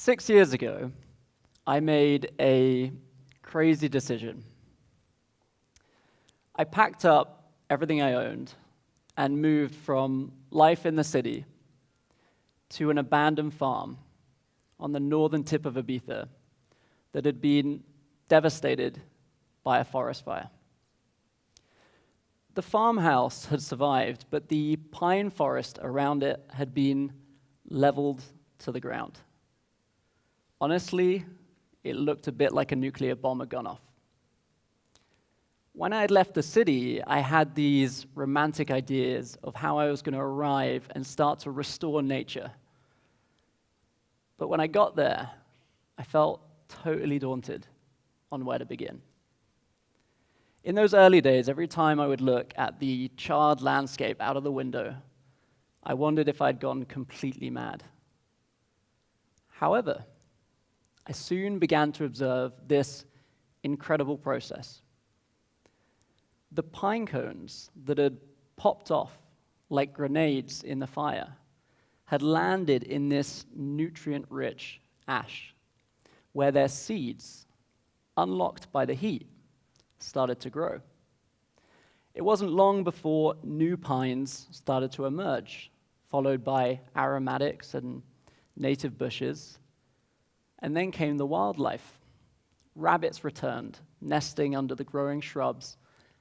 6 years ago, I made a crazy decision. I packed up everything I owned and moved from life in the city to an abandoned farm on the northern tip of Ibiza that had been devastated by a forest fire. The farmhouse had survived, but the pine forest around it had been leveled to the ground. Honestly, it looked a bit like a nuclear bomb had gone off. When I had left the city, I had these romantic ideas of how I was going to arrive and start to restore nature. But when I got there, I felt totally daunted on where to begin. In those early days, every time I would look at the charred landscape out of the window, I wondered if I'd gone completely mad. However, I soon began to observe this incredible process. The pine cones that had popped off like grenades in the fire had landed in this nutrient-rich ash, where their seeds, unlocked by the heat, started to grow. It wasn't long before new pines started to emerge, followed by aromatics and native bushes. And then came the wildlife. Rabbits returned, nesting under the growing shrubs,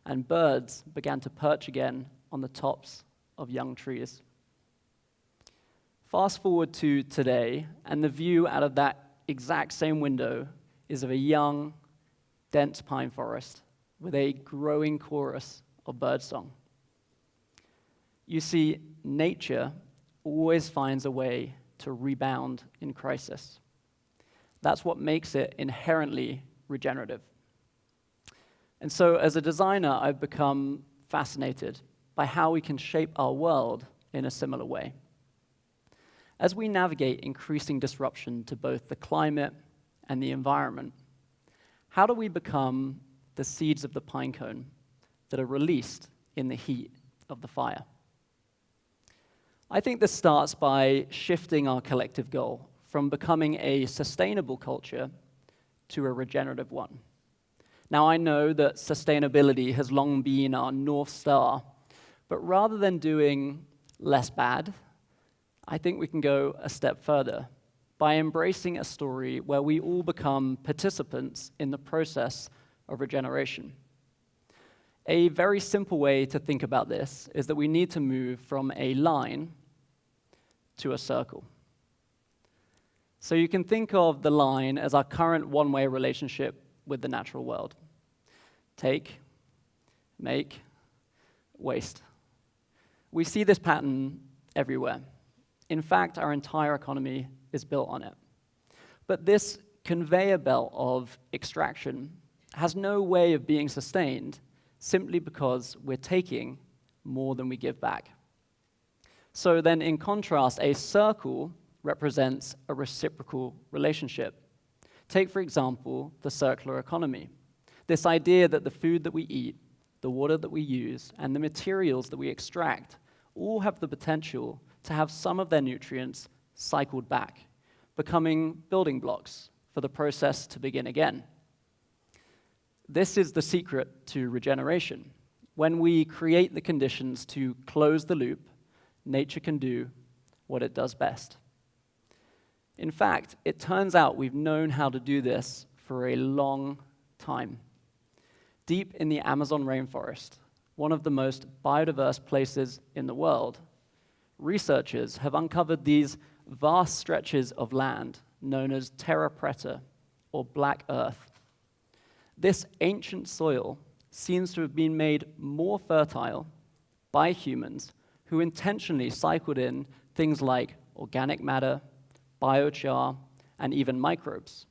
and birds began to perch again on the tops of young trees. Fast forward to today, and the view out of that exact same window is of a young, dense pine forest with a growing chorus of birdsong. You see, nature always finds a way to rebound in crisis. That's what makes it inherently regenerative. And so as a designer, I've become fascinated by how we can shape our world in a similar way. As we navigate increasing disruption to both the climate and the environment, how do we become the seeds of the pine cone that are released in the heat of the fire? I think this starts by shifting our collective goal from becoming a sustainable culture to a regenerative one. Now, I know that sustainability has long been our North Star, but rather than doing less bad, I think we can go a step further by embracing a story where we all become participants in the process of regeneration. A very simple way to think about this is that we need to move from a line to a circle. So you can think of the line as our current one-way relationship with the natural world. Take, make, waste. We see this pattern everywhere. In fact, our entire economy is built on it. But this conveyor belt of extraction has no way of being sustained simply because we're taking more than we give back. So then, in contrast, a circle represents a reciprocal relationship. Take, for example, the circular economy. This idea that the food that we eat, the water that we use, and the materials that we extract all have the potential to have some of their nutrients cycled back, becoming building blocks for the process to begin again. This is the secret to regeneration. When we create the conditions to close the loop, nature can do what it does best. In fact, it turns out we've known how to do this for a long time. Deep in the Amazon rainforest, one of the most biodiverse places in the world, researchers have uncovered these vast stretches of land known as terra preta, or black earth. This ancient soil seems to have been made more fertile by humans who intentionally cycled in things like organic matter, biochar, and even microbes.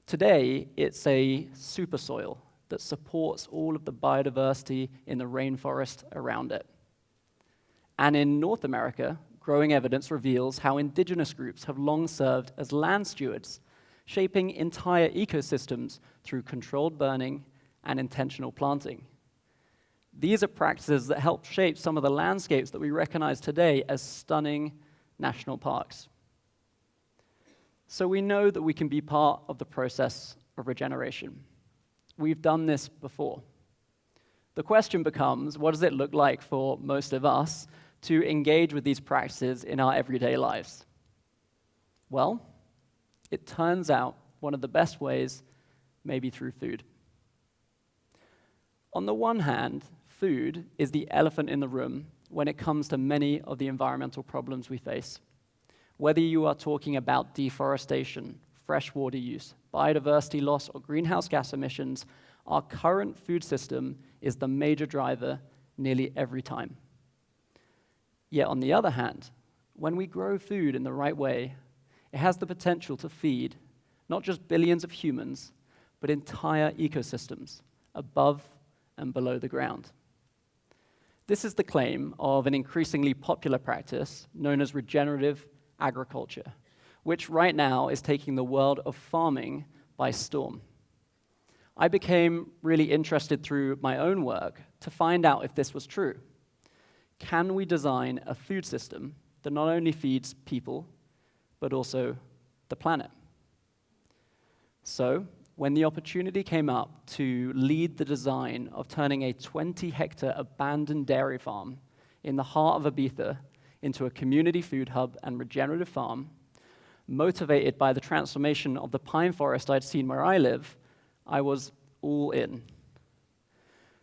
Today, it's a super soil that supports all of the biodiversity in the rainforest around it. And in North America, growing evidence reveals how indigenous groups have long served as land stewards, shaping entire ecosystems through controlled burning and intentional planting. These are practices that help shape some of the landscapes that we recognize today as stunning national parks. So we know that we can be part of the process of regeneration. We've done this before. The question becomes, what does it look like for most of us to engage with these practices in our everyday lives? Well, it turns out one of the best ways may be through food. On the one hand, food is the elephant in the room when it comes to many of the environmental problems we face. Whether you are talking about deforestation, freshwater use, biodiversity loss, or greenhouse gas emissions, our current food system is the major driver nearly every time. Yet on the other hand, when we grow food in the right way, it has the potential to feed not just billions of humans, but entire ecosystems above and below the ground. This is the claim of an increasingly popular practice known as regenerative agriculture, which right now is taking the world of farming by storm. I became really interested through my own work to find out if this was true. Can we design a food system that not only feeds people, but also the planet? So, when the opportunity came up to lead the design of turning a 20-hectare abandoned dairy farm in the heart of Ibiza into a community food hub and regenerative farm, motivated by the transformation of the pine forest I'd seen where I live, I was all in.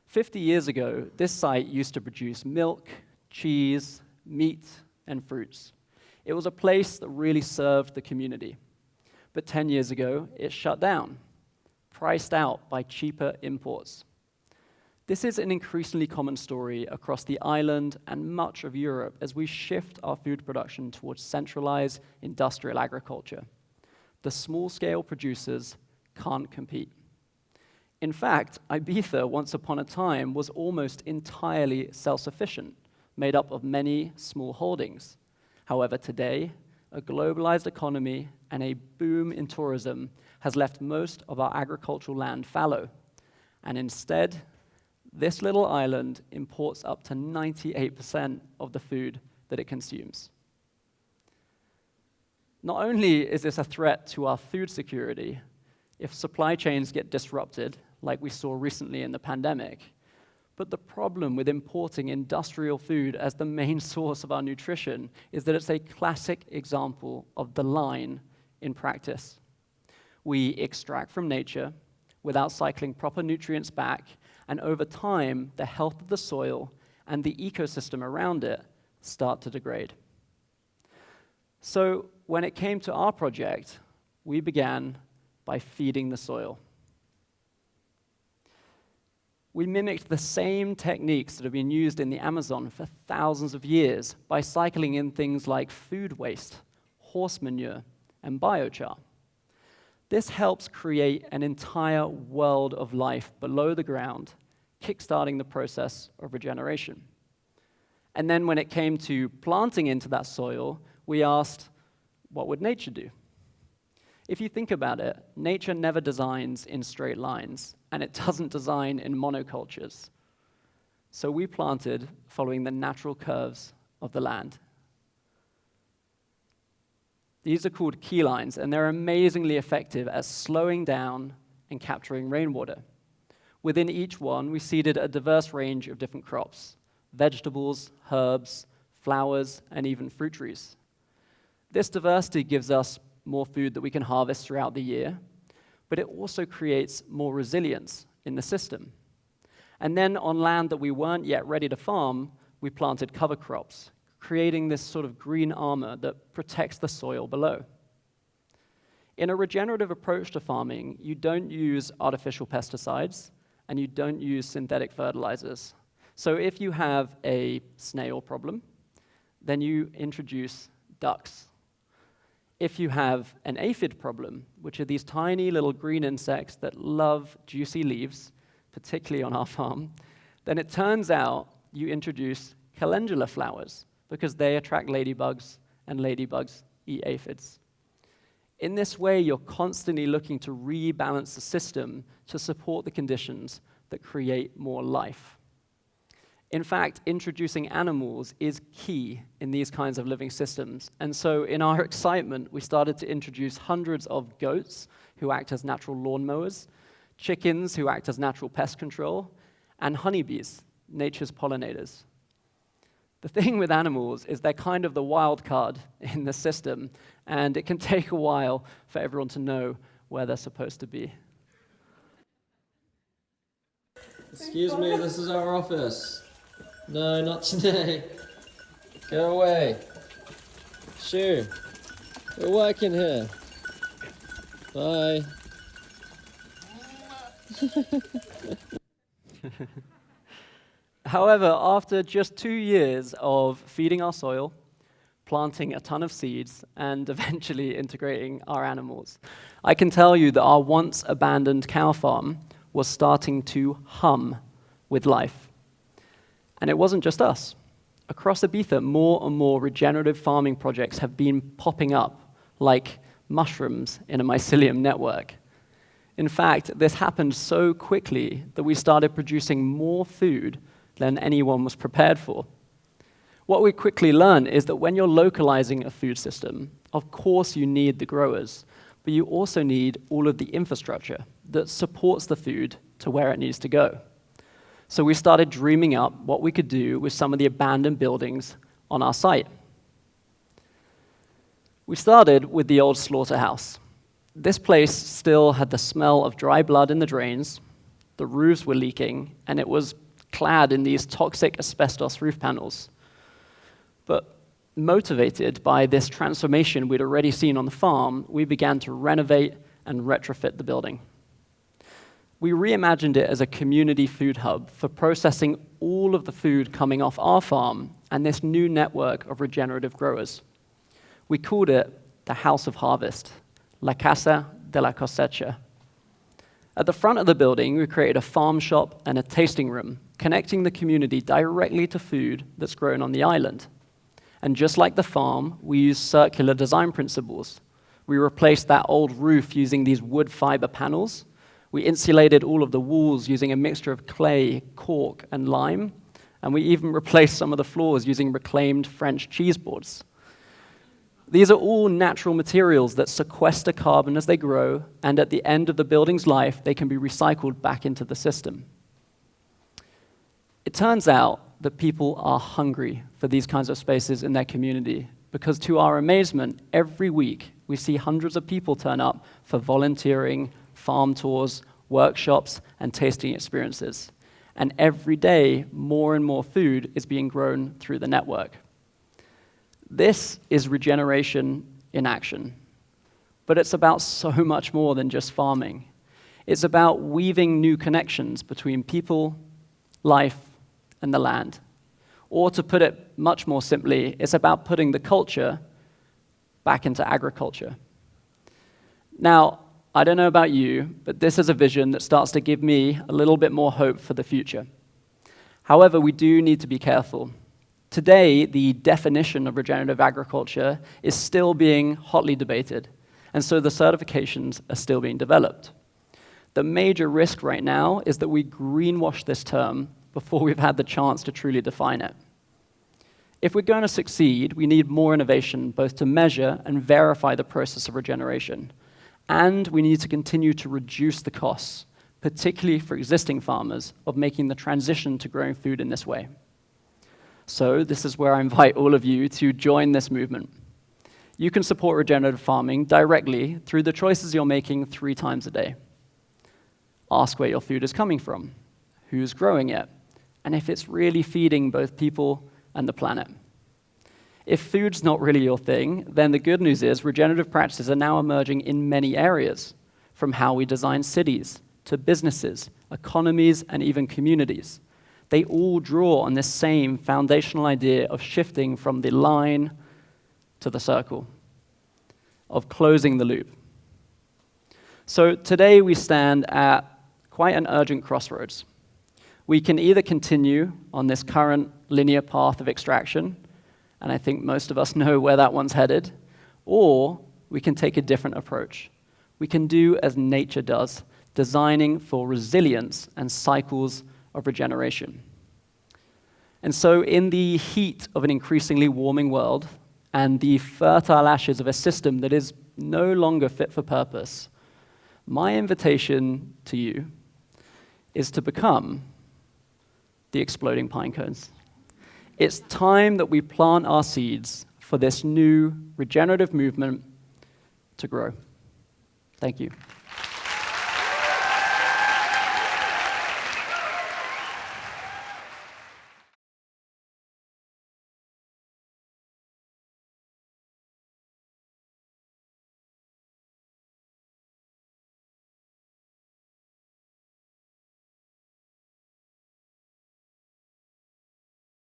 50 years ago, this site used to produce milk, cheese, meat, and fruits. It was a place that really served the community. But 10 years ago, it shut down, priced out by cheaper imports. This is an increasingly common story across the island and much of Europe as we shift our food production towards centralized industrial agriculture. The small-scale producers can't compete. In fact, Ibiza, once upon a time, was almost entirely self-sufficient, made up of many small holdings. However, today, a globalized economy and a boom in tourism has left most of our agricultural land fallow, and instead, this little island imports up to 98% of the food that it consumes. Not only is this a threat to our food security, if supply chains get disrupted, like we saw recently in the pandemic, but the problem with importing industrial food as the main source of our nutrition is that it's a classic example of the line in practice. We extract from nature without cycling proper nutrients back, and over time, the health of the soil and the ecosystem around it start to degrade. So when it came to our project, we began by feeding the soil. We mimicked the same techniques that have been used in the Amazon for thousands of years by cycling in things like food waste, horse manure, and biochar. This helps create an entire world of life below the ground, kickstarting the process of regeneration. And then when it came to planting into that soil, we asked, what would nature do? If you think about it, nature never designs in straight lines, and it doesn't design in monocultures. So we planted following the natural curves of the land. These are called key lines, and they're amazingly effective at slowing down and capturing rainwater. Within each one, we seeded a diverse range of different crops: vegetables, herbs, flowers, and even fruit trees. This diversity gives us more food that we can harvest throughout the year, but it also creates more resilience in the system. And then on land that we weren't yet ready to farm, we planted cover crops, creating this sort of green armor that protects the soil below. In a regenerative approach to farming, you don't use artificial pesticides, and you don't use synthetic fertilizers. So if you have a snail problem, then you introduce ducks. If you have an aphid problem, which are these tiny little green insects that love juicy leaves, particularly on our farm, then it turns out you introduce calendula flowers because they attract ladybugs, and ladybugs eat aphids. In this way, you're constantly looking to rebalance the system to support the conditions that create more life. In fact, introducing animals is key in these kinds of living systems. And so in our excitement, we started to introduce hundreds of goats who act as natural lawnmowers, chickens who act as natural pest control, and honeybees, nature's pollinators. The thing with animals is they're kind of the wild card in the system, and it can take a while for everyone to know where they're supposed to be. Excuse me, this is our office. No, not today. Go away. Shoo. We're working here. Bye. However, after just 2 years of feeding our soil, planting a ton of seeds, and eventually integrating our animals, I can tell you that our once abandoned cow farm was starting to hum with life. And it wasn't just us. Across Ibiza, more and more regenerative farming projects have been popping up like mushrooms in a mycelium network. In fact, this happened so quickly that we started producing more food than anyone was prepared for. What we quickly learned is that when you're localizing a food system, of course you need the growers, but you also need all of the infrastructure that supports the food to where it needs to go. So we started dreaming up what we could do with some of the abandoned buildings on our site. We started with the old slaughterhouse. This place still had the smell of dry blood in the drains, the roofs were leaking, and it was clad in these toxic asbestos roof panels. But motivated by this transformation we'd already seen on the farm, we began to renovate and retrofit the building. We reimagined it as a community food hub for processing all of the food coming off our farm and this new network of regenerative growers. We called it the House of Harvest, La Casa de la Cosecha. At the front of the building, we created a farm shop and a tasting room, connecting the community directly to food that's grown on the island. And just like the farm, we used circular design principles. We replaced that old roof using these wood fiber panels. We insulated all of the walls using a mixture of clay, cork, and lime. And we even replaced some of the floors using reclaimed French cheese boards. These are all natural materials that sequester carbon as they grow, and at the end of the building's life, they can be recycled back into the system. It turns out that people are hungry for these kinds of spaces in their community, because to our amazement, every week we see hundreds of people turn up for volunteering, farm tours, workshops, and tasting experiences. And every day, more and more food is being grown through the network. This is regeneration in action. But it's about so much more than just farming. It's about weaving new connections between people, life, and the land. Or to put it much more simply, it's about putting the culture back into agriculture. Now, I don't know about you, but this is a vision that starts to give me a little bit more hope for the future. However, we do need to be careful. Today, the definition of regenerative agriculture is still being hotly debated, and so the certifications are still being developed. The major risk right now is that we greenwash this term before we've had the chance to truly define it. If we're going to succeed, we need more innovation, both to measure and verify the process of regeneration. And we need to continue to reduce the costs, particularly for existing farmers, of making the transition to growing food in this way. So this is where I invite all of you to join this movement. You can support regenerative farming directly through the choices you're making 3 times a day. Ask where your food is coming from, who's growing it, and if it's really feeding both people and the planet. If food's not really your thing, then the good news is regenerative practices are now emerging in many areas, from how we design cities, to businesses, economies, and even communities. They all draw on this same foundational idea of shifting from the line to the circle, of closing the loop. So today we stand at quite an urgent crossroads. We can either continue on this current linear path of extraction, and I think most of us know where that one's headed, or we can take a different approach. We can do as nature does, designing for resilience and cycles of regeneration. And so in the heat of an increasingly warming world and the fertile ashes of a system that is no longer fit for purpose, my invitation to you is to become the exploding pine cones. It's time that we plant our seeds for this new regenerative movement to grow. Thank you.